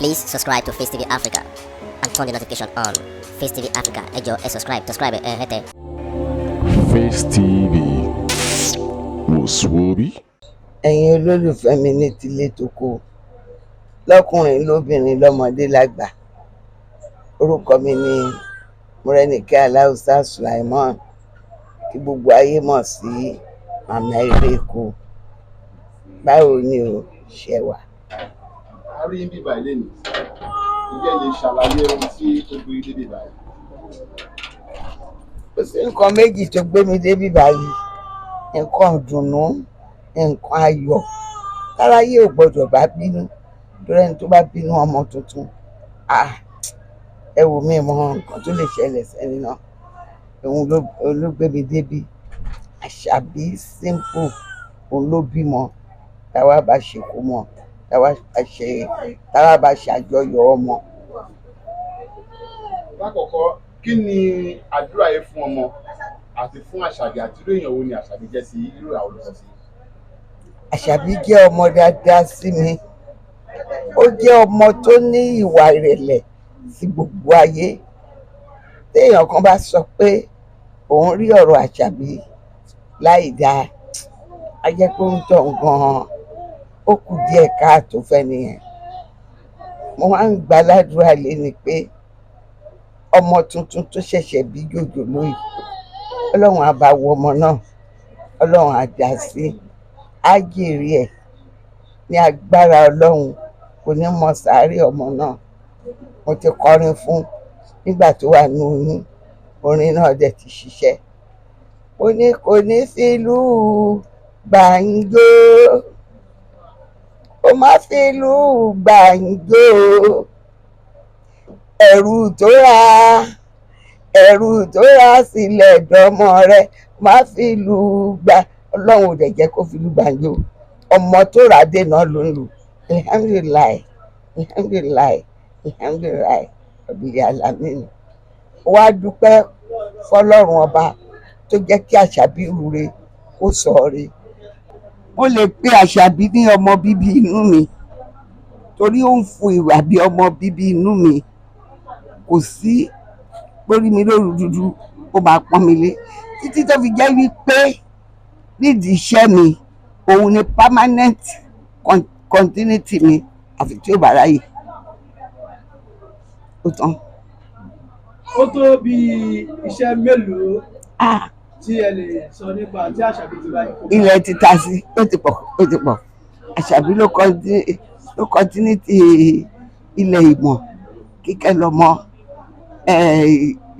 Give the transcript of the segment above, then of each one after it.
Please subscribe to Facetv Africa and turn the notification on. Facetv Africa, ẹ jọ̀ọ́, subscribe, hete. Facetv Muswobi. Ẹ̀yin olólùfẹ́ mi ní tilé toko, lọ́kùnrin lóbìnrin lọ́mọdé lágbà. Orúkọ mi ni Mọ́rẹ́níkẹ́ Aláùsá Sulaimon, kí gbogbo ayé mọ̀ sí Màmá Ereko. Báwo ni o ṣe wà? A rí bíbá ilé ni, ìjẹ́ lè ṣàlàyé ohun tí ó gbé ilé bíbá yìí. Kò sí nǹkan méjì tó gbé mi dé bíbá yìí, nǹkan ìdùnnú, nǹkan ayọ̀. Táráyé ò gbọdọ̀ bá bínú, torí ẹni tó bá bínú ọmọ tuntun, ẹ wò mí mọ nǹkan tó lè ṣẹlẹ̀ sẹ́ni náà. Òun ló gbé mi débi. Àṣàbí simple, òun ló bímọ, táwa bá ṣe kó mọ, táwa bá ṣàjọyọ̀ ọmọ. Lákọ̀ọ́kọ́, kí ni àdúrà yẹn fún ọmọ àti fún Àṣàbí, àti irú èèyàn wo ni Àṣàbí jẹ́ sí irú àwọn olùkọ́ sí? Àṣàbí jẹ́ ọmọ dáadáa sí mi. Ó jẹ́ ọmọ tó ní ìwà ìrẹ̀lẹ̀ sí gbogbo ayé. Téèyàn kan bá sọ pé òun rí ọ̀rọ̀ Àṣàbí láì dáa, á jẹ́ pé ó ń tàn gan-an, ó kù díẹ̀ káàtó fẹ́ nìyẹn. Mo wá ń gbàládùra lé ni pé ọmọ tuntun tó ṣẹ̀ṣẹ̀ bí jòjòló yìí, Ọlọ́run á bá wo ọmọ náà, Ọlọ́run á dá sí, á jèrè ẹ̀ ní agbára Ọlọ́run, kò ní mọ sàárè ọmọ náà. Mo ti kọrin fún nígbà tó wà ní oyún, orin náà dẹ̀ ti ṣiṣẹ́. Ó ní kò ní fìlú gbàǹjo, ó má fìlú gbàǹjo, ẹrù tó rà sílẹ̀ dọ́mọ rẹ̀, má fìlú gbà. Ọlọ́run ò dẹ̀ jẹ́ kó fìlú gbàǹjo. Ọmọ tó rà dé náà ló ń lò. Alhamdulilayi ọ̀bìyà alámìnì. Wá dúpẹ́ fọlọ́run ọba tó jẹ́ kí Àṣàbí rure kó sọ̀ọ́re. Mo lè pe Àṣàbí ní ọmọ bíbí inú mi, torí ó ń fún ìwà bí ọmọ bíbí inú mi. Kò sí lórí mi lóru dúdú, ó máa pọ́n mi lé títí tó fi jẹ́ wípé nídìí iṣẹ́ mi, òun ni permanent continuity mi, àfi tí ó bá ráyè. Ó tán. Ó tó bí iṣẹ́ mélòó tí ẹ lè sọ nípa tí Àṣàbí ti bá yín? Ilẹ̀ ti ta sí, ó ti pọ̀. Àṣàbí ló continuity ilẹ̀ ìmọ̀. Kíkẹ́ lọ́mọ,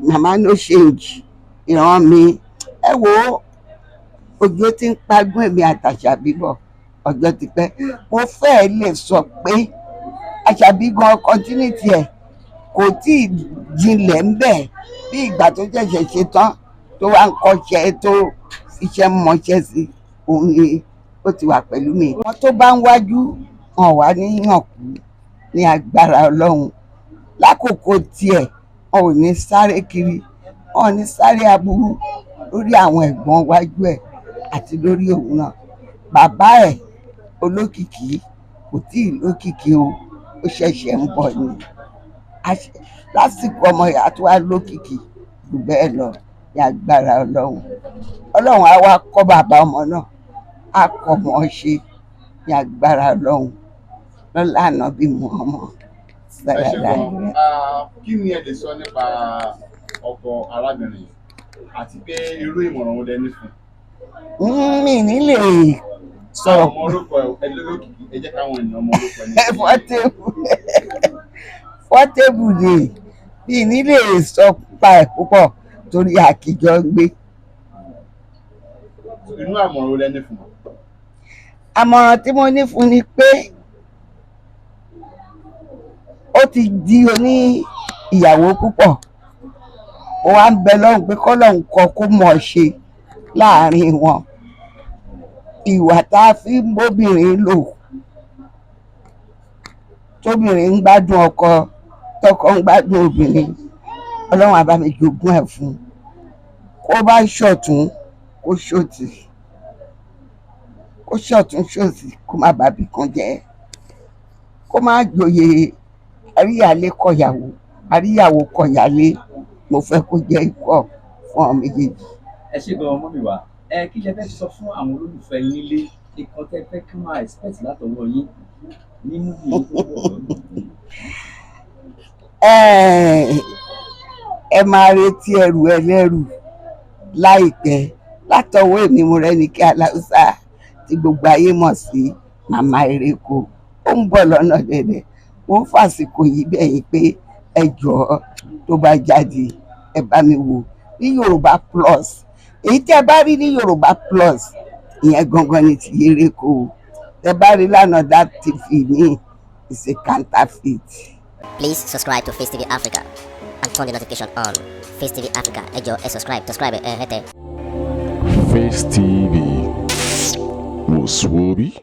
màmá no change, ìran mi. Ẹ wo ojú tí ń pagún èmi àtàṣàbí bọ̀ ọjọ́ ti pẹ́. Mo fẹ́ẹ̀ lè sọ pé Àṣàbí gan continuity ẹ̀ kò tí ì jinlẹ̀ ń bẹ̀ bí ìgbà tó ṣẹ̀ṣẹ̀ ṣe tán tó wá ń kọ́ṣẹ́ tó iṣẹ́ mọṣẹ́ sí. Òun ni ó ti wà pẹ̀lú mi. Wọ́n tó bá ń wájú hàn wá níyàn kú ní agbára Ọlọ́run. Lákòókò tiẹ̀ wọn ò ní sáré kiri, wọn ò ní sáré aburú lórí àwọn ẹ̀gbọ́n wájú ẹ̀ àti lórí òun náà. Bàbá ẹ̀ olókìkí kò tí ì lókìkí o, ó ṣẹ̀ṣẹ̀ ń bọ̀ ni. Lásìkò ọmọ ìyá tó wá lókìkí jù bẹ́ẹ̀ lọ ní agbára Ọlọ́run. Ọlọ́run á wá kọ́ bàbá ọmọ náà, á kọ́ mọ́ ṣe ní agbára Ọlọ́run lọ́lá Ànábì Muhammad. Ẹ ṣe gan. Kí ni ẹ lè sọ nípa ọkọ arábìnrin àti pé irú ìmọ̀ràn wo lẹ ní fún? Mi nílé sọ̀rọ̀. Ọmọ orúkọ ẹ lólókìkí, ẹ jẹ́ káwọn ènìyàn ọmọ orúkọ ní. Fọ́tébù ni bí nílé sọ pa ẹ̀ púpọ̀ torí àkìjọ gbé. Inú àmọ̀ràn wo lẹ ní fún? Àmọ̀ràn tí mo ní fún ni pé ó ti di oní ìyàwó púpọ̀. Ó wá ń bẹ lọ́hùn pé kọ́lọ́hùn kọ kó mọ̀ ṣe láàrin wọn. Ìwà tá a fi ń bóbìnrin lò, tóbìnrin ń gbádùn ọkọ, tọkọ ń gbádùn obìnrin, Ọlọ́run á bá mi jogún ẹ̀ fún. Kó bá ṣọ̀tún kó ṣòtì, kó ṣọ̀tún ṣòsì, kó má bàbí kan jẹ́, kó má joyè àríyálé kọ̀yàwó àríyàwó kọ̀yálé mo fẹ́ kó jẹ́ ikọ̀ fún ọmọ méjèèjì. ẹ ṣe gan ọmọ mi wá kí lẹ fẹ́ sọ fún àwọn olólùfẹ́ yín nílé nǹkan tẹ́ fẹ́ kí wọ́n máa expect látọwọ́ yín nínú yìí tó pọ̀ lọ́dún. Ẹ máa retí ẹrù ẹlẹ́rù láìpẹ́ látọwọ́ èmi Mọ́rẹ́níkẹ́ Aláùsá tí gbogbo ayé mọ̀ sí màmá Ereko. Ó ń bọ̀ lọ́nà dẹ̀dẹ̀. Mo ń fàsìkò yìí bẹ̀yìn pé ẹ jọ̀ọ́ tó bá jáde ẹ bá mi wò ní Yorùbá Plus. Èyí tí ẹ bá rí ní Yorùbá Plus ìyẹn gangan ni ti Ereko. Tẹ bá rí lánàá that TV ní is a counterfeit. Please subscribe to Face TV Africa and turn the notification on. Face TV Africa, ẹ jọ̀ọ́ ẹ subscribe hete. Face TV was Swoby.